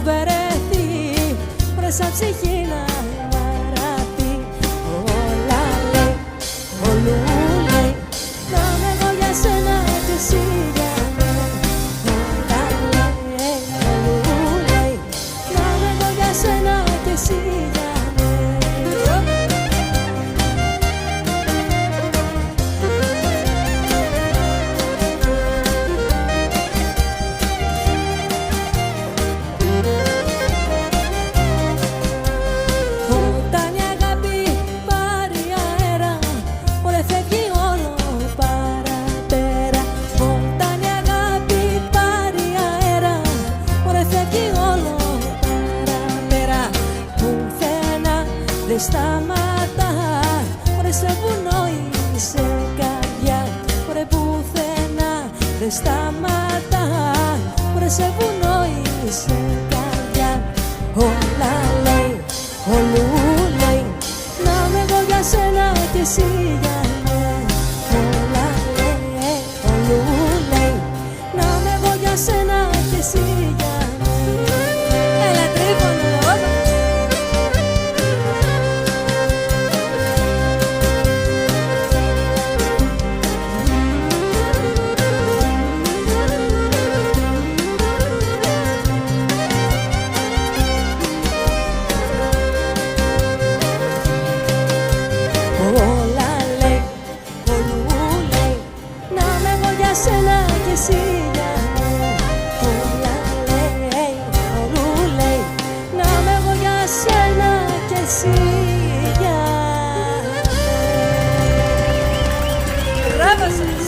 βερεθεί, βρε σαν ψυχή να βαραθεί. Όλα λέει, όλου λέει, να είμαι εγώ για σένα και εσύ για μένα. Όλα λέει, όλου λέει, να είμαι εγώ για σένα και εσύ για δεν σταματά, ωραία σε βουνό ή σε καρδιά. Ωραία πουθενά δεν σταματά, ωραία σε βουνό ή σε καρδιά. Όλα λέει, όλου λέει, να είμαι εγώ για σένα και εσύ για μένα. Όλα λέει, όλου λέει, να είμαι εγώ για σένα και εσύ για μένα. Έλα τρίπονο, σένα και εσύ για μένα. Όλα λέει, όλου λέει, να είμαι εγώ για σένα και εσύ για μένα. Μπράβο σας.